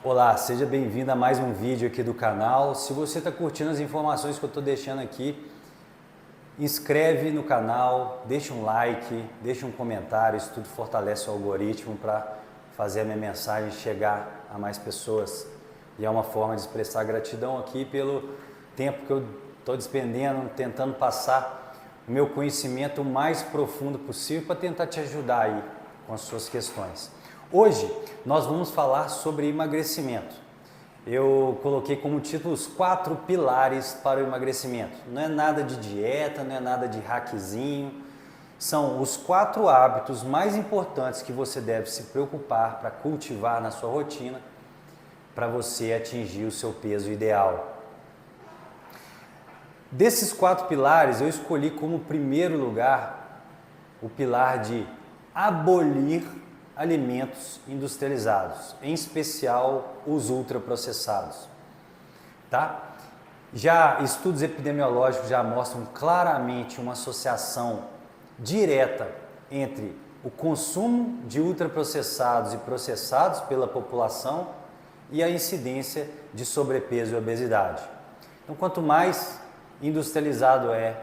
Olá, seja bem-vindo a mais um vídeo aqui do canal. Se você está curtindo as informações que eu estou deixando aqui, inscreve no canal, deixa um like, deixa um comentário, isso tudo fortalece o algoritmo para fazer a minha mensagem chegar a mais pessoas. E é uma forma de expressar gratidão aqui pelo tempo que eu estou despendendo, tentando passar o meu conhecimento o mais profundo possível para tentar te ajudar aí com as suas questões. Hoje nós vamos falar sobre emagrecimento. Eu coloquei como título os 4 pilares para o emagrecimento. Não é nada de dieta, não é nada de hackzinho. São os 4 hábitos mais importantes que você deve se preocupar para cultivar na sua rotina para você atingir o seu peso ideal. Desses 4 pilares, eu escolhi como primeiro lugar o pilar de abolir alimentos industrializados, em especial os ultraprocessados, tá? Já estudos epidemiológicos já mostram claramente uma associação direta entre o consumo de ultraprocessados e processados pela população e a incidência de sobrepeso e obesidade. Então, quanto mais industrializado é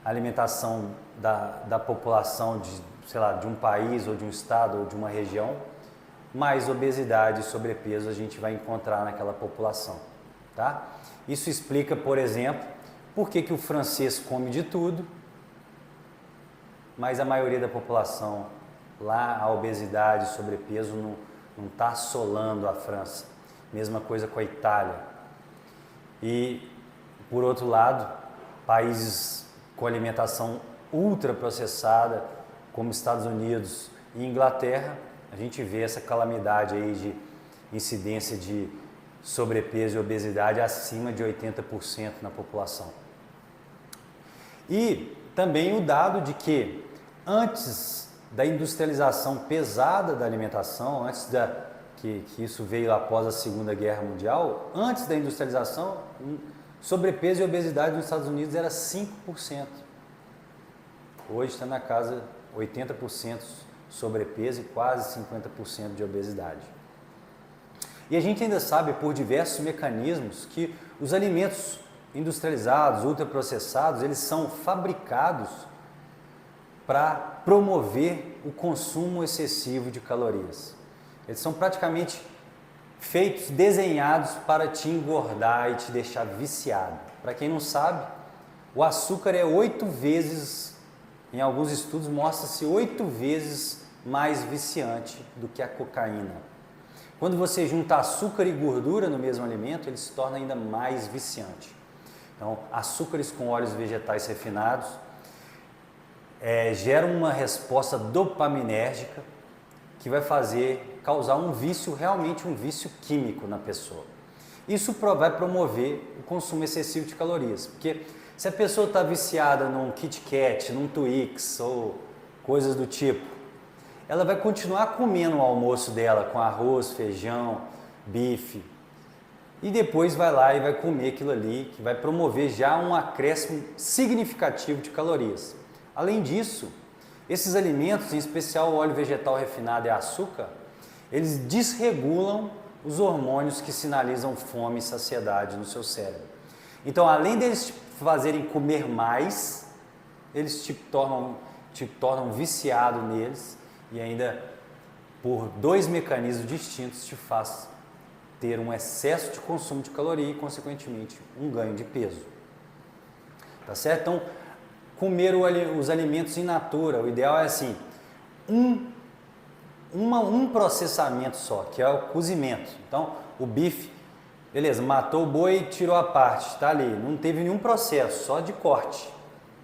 a alimentação da população de um país ou de um estado ou de uma região, mais obesidade e sobrepeso a gente vai encontrar naquela população, tá? Isso explica, por exemplo, por que o francês come de tudo, mas a maioria da população lá, a obesidade e sobrepeso não está assolando a França. Mesma coisa com a Itália. E, por outro lado, países com alimentação ultraprocessada, como Estados Unidos e Inglaterra, a gente vê essa calamidade aí de incidência de sobrepeso e obesidade acima de 80% na população. E também o dado de que antes da industrialização pesada da alimentação, que isso veio após a Segunda Guerra Mundial, antes da industrialização, sobrepeso e obesidade nos Estados Unidos era 5%. Hoje está na casa 80% sobrepeso e quase 50% de obesidade. E a gente ainda sabe por diversos mecanismos que os alimentos industrializados, ultraprocessados, eles são fabricados para promover o consumo excessivo de calorias. Eles são praticamente feitos, desenhados para te engordar e te deixar viciado. Para quem não sabe, o açúcar é 8 vezes, em alguns estudos mostra-se 8 vezes mais viciante do que a cocaína. Quando você junta açúcar e gordura no mesmo alimento, ele se torna ainda mais viciante. Então, açúcares com óleos vegetais refinados geram uma resposta dopaminérgica que vai causar um vício, realmente um vício químico na pessoa. Isso vai promover o consumo excessivo de calorias, porque se a pessoa está viciada num Kit Kat, num Twix ou coisas do tipo, ela vai continuar comendo o almoço dela com arroz, feijão, bife, e depois vai lá e vai comer aquilo ali, que vai promover já um acréscimo significativo de calorias. Além disso, esses alimentos, em especial o óleo vegetal refinado e açúcar, eles desregulam os hormônios que sinalizam fome e saciedade no seu cérebro. Então, além deles te fazerem comer mais, eles te tornam viciado neles e ainda, por 2 mecanismos distintos, te faz ter um excesso de consumo de caloria e, consequentemente, um ganho de peso. Tá certo? Então, comer os alimentos in natura, o ideal é assim, um processamento só, que é o cozimento. Então, o bife, beleza, matou o boi, tirou a parte, está ali, não teve nenhum processo, só de corte.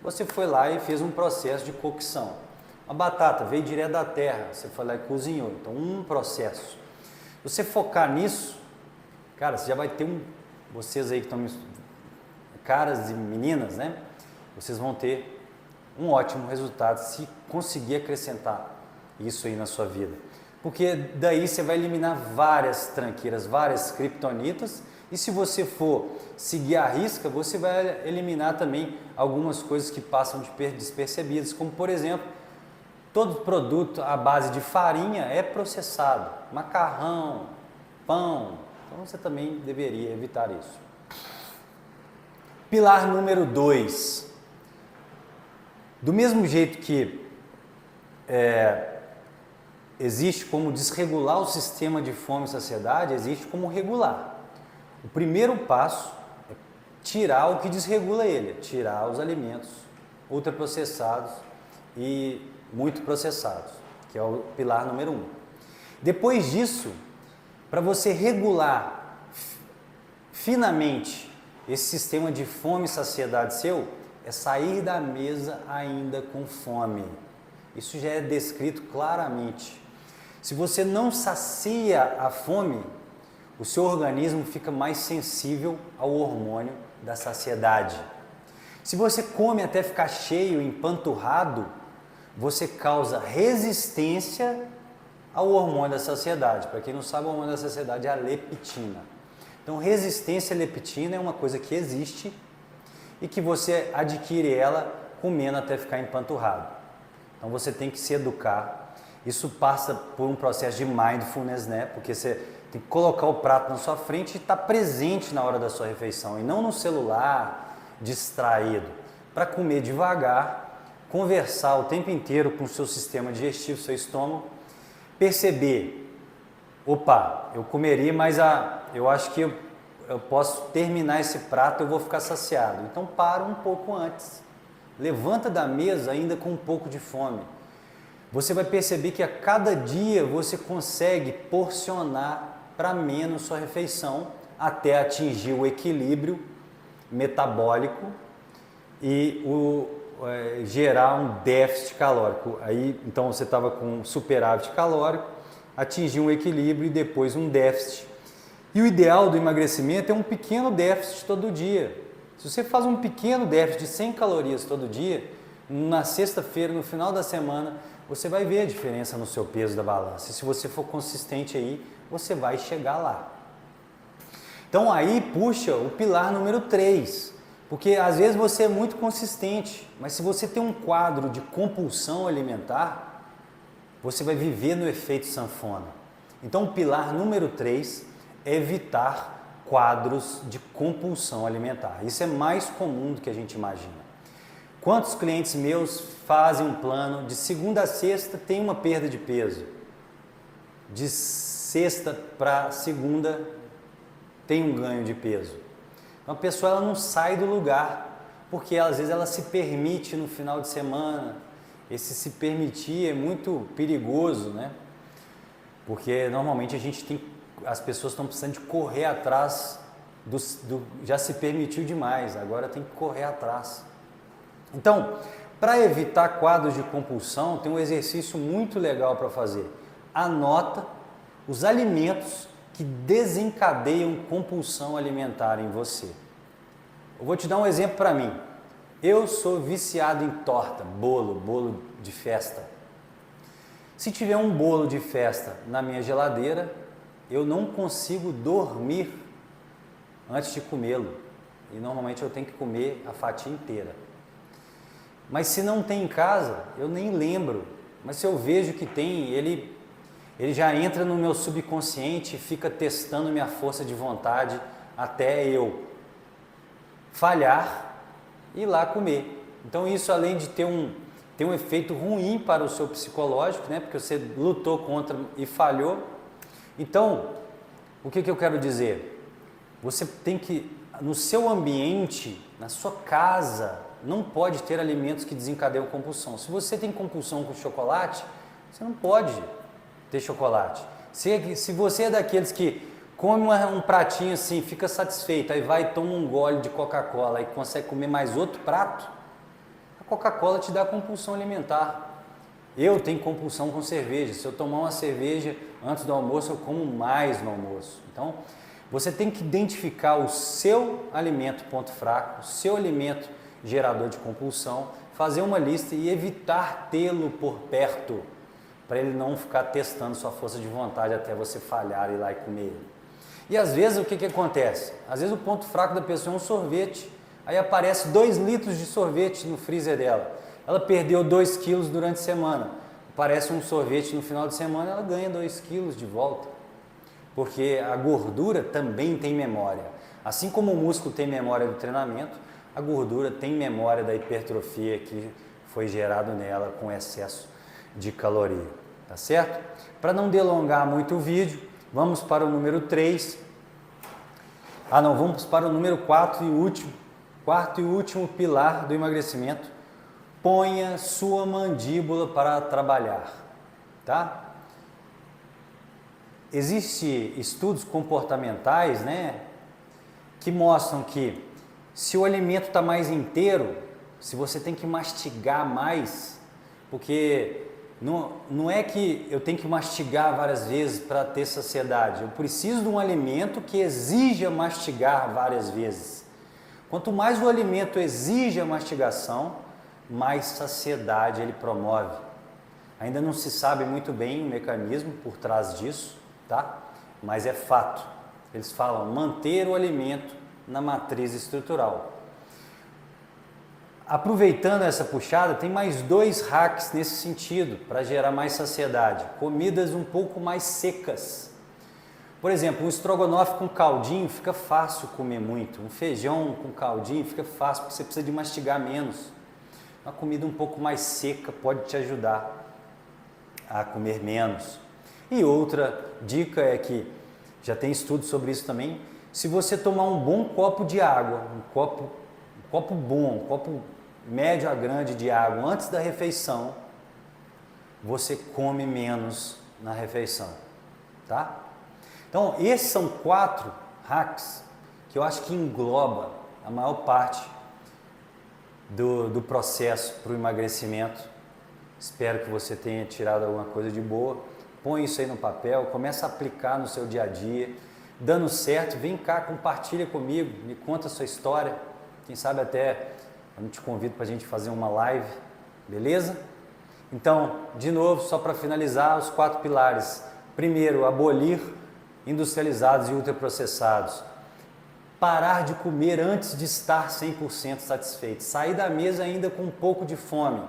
Você foi lá e fez um processo de cocção. A batata veio direto da terra, você foi lá e cozinhou, então um processo. Se você focar nisso, cara, você já vai ter vocês aí que estão, caras e meninas, né? Vocês vão ter um ótimo resultado se conseguir acrescentar isso aí na sua vida. Porque daí você vai eliminar várias tranqueiras, várias criptonitas, e se você for seguir a risca, você vai eliminar também algumas coisas que passam despercebidas, como por exemplo, todo produto à base de farinha é processado, macarrão, pão. Então você também deveria evitar isso. Pilar número 2. Do mesmo jeito que existe como desregular o sistema de fome e saciedade, existe como regular. O primeiro passo é tirar o que desregula ele, tirar os alimentos ultraprocessados e muito processados, que é o pilar número 1. Depois disso, para você regular finamente esse sistema de fome e saciedade seu, é sair da mesa ainda com fome. Isso já é descrito claramente. Se você não sacia a fome, o seu organismo fica mais sensível ao hormônio da saciedade. Se você come até ficar cheio, empanturrado, você causa resistência ao hormônio da saciedade. Para quem não sabe, o hormônio da saciedade é a leptina. Então, resistência à leptina é uma coisa que existe e que você adquire ela comendo até ficar empanturrado. Então, você tem que se educar. Isso passa por um processo de mindfulness, né? Porque você tem que colocar o prato na sua frente e estar presente na hora da sua refeição e não no celular, distraído. Para comer devagar, conversar o tempo inteiro com o seu sistema digestivo, seu estômago, perceber, opa, eu comeria, mas eu acho que eu posso terminar esse prato, eu vou ficar saciado. Então para um pouco antes, levanta da mesa ainda com um pouco de fome. Você vai perceber que a cada dia você consegue porcionar para menos sua refeição até atingir o equilíbrio metabólico e gerar um déficit calórico. Aí, então você estava com um superávit calórico, atingiu um equilíbrio e depois um déficit. E o ideal do emagrecimento é um pequeno déficit todo dia. Se você faz um pequeno déficit de 100 calorias todo dia, na sexta-feira, no final da semana, você vai ver a diferença no seu peso da balança. E se você for consistente aí, você vai chegar lá. Então aí puxa o pilar número 3, porque às vezes você é muito consistente, mas se você tem um quadro de compulsão alimentar, você vai viver no efeito sanfona. Então o pilar número 3 é evitar quadros de compulsão alimentar. Isso é mais comum do que a gente imagina. Quantos clientes meus fazem um plano de segunda a sexta tem uma perda de peso, de sexta para segunda tem um ganho de peso. Então a pessoa ela não sai do lugar, porque às vezes ela se permite no final de semana. Esse se permitir é muito perigoso, né? Porque normalmente as pessoas estão precisando de correr atrás já se permitiu demais, agora tem que correr atrás. Então, para evitar quadros de compulsão, tem um exercício muito legal para fazer. Anota os alimentos que desencadeiam compulsão alimentar em você. Eu vou te dar um exemplo para mim. Eu sou viciado em torta, bolo de festa. Se tiver um bolo de festa na minha geladeira, eu não consigo dormir antes de comê-lo. E normalmente eu tenho que comer a fatia inteira. Mas se não tem em casa, eu nem lembro. Mas se eu vejo que tem, ele já entra no meu subconsciente e fica testando minha força de vontade até eu falhar e ir lá comer. Então isso, além de ter um efeito ruim para o seu psicológico, né? Porque você lutou contra e falhou. Então, o que eu quero dizer? Você tem que, no seu ambiente, na sua casa, não pode ter alimentos que desencadeiam compulsão. Se você tem compulsão com chocolate, você não pode ter chocolate. Se você é daqueles que come um pratinho assim, fica satisfeito, aí vai e toma um gole de Coca-Cola e consegue comer mais outro prato, a Coca-Cola te dá compulsão alimentar. Eu tenho compulsão com cerveja. Se eu tomar uma cerveja antes do almoço, eu como mais no almoço. Então, você tem que identificar o seu alimento ponto fraco, o seu alimento gerador de compulsão, fazer uma lista e evitar tê-lo por perto, para ele não ficar testando sua força de vontade até você falhar e ir lá e comer ele. E às vezes o que acontece? Às vezes o ponto fraco da pessoa é um sorvete, aí aparece 2 litros de sorvete no freezer dela. Ela perdeu 2 quilos durante a semana, aparece um sorvete no final de semana, ela ganha 2 quilos de volta. porque a gordura também tem memória. Assim como o músculo tem memória do treinamento, a gordura tem memória da hipertrofia que foi gerado nela com excesso de caloria, tá certo? Para não delongar muito o vídeo, vamos para o número 3. Vamos para o número 4 e último. Quarto e último pilar do emagrecimento: ponha sua mandíbula para trabalhar, tá? Existem estudos comportamentais, né, que mostram que se o alimento está mais inteiro, se você tem que mastigar mais, porque não é que eu tenho que mastigar várias vezes para ter saciedade, eu preciso de um alimento que exija mastigar várias vezes. Quanto mais o alimento exige a mastigação, mais saciedade ele promove. Ainda não se sabe muito bem o mecanismo por trás disso, tá? Mas é fato. Eles falam manter o alimento na matriz estrutural. Aproveitando essa puxada, tem mais 2 hacks nesse sentido para gerar mais saciedade. Comidas um pouco mais secas. Por exemplo, um estrogonofe com caldinho fica fácil comer muito. Um feijão com caldinho fica fácil porque você precisa de mastigar menos. Uma comida um pouco mais seca pode te ajudar a comer menos. E outra dica é que, já tem estudo sobre isso também, se você tomar um bom copo de água, um copo bom, um copo médio a grande de água antes da refeição, você come menos na refeição, tá? Então, esses são 4 hacks que eu acho que engloba a maior parte do processo para o emagrecimento. Espero que você tenha tirado alguma coisa de boa. Põe isso aí no papel, começa a aplicar no seu dia a dia. Dando certo, vem cá, compartilha comigo, me conta a sua história. Quem sabe até eu te convido para a gente fazer uma live, beleza? Então, de novo, só para finalizar, os 4 pilares. Primeiro, abolir industrializados e ultraprocessados. Parar de comer antes de estar 100% satisfeito. Sair da mesa ainda com um pouco de fome.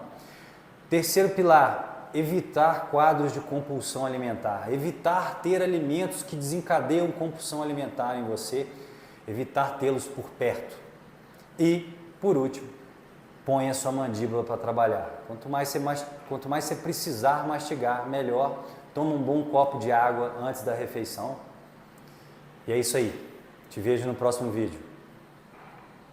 Terceiro pilar, evitar quadros de compulsão alimentar. Evitar ter alimentos que desencadeiam compulsão alimentar em você. Evitar tê-los por perto. E, por último, ponha sua mandíbula para trabalhar. Quanto mais você precisar mastigar, melhor. Toma um bom copo de água antes da refeição. E é isso aí. Te vejo no próximo vídeo.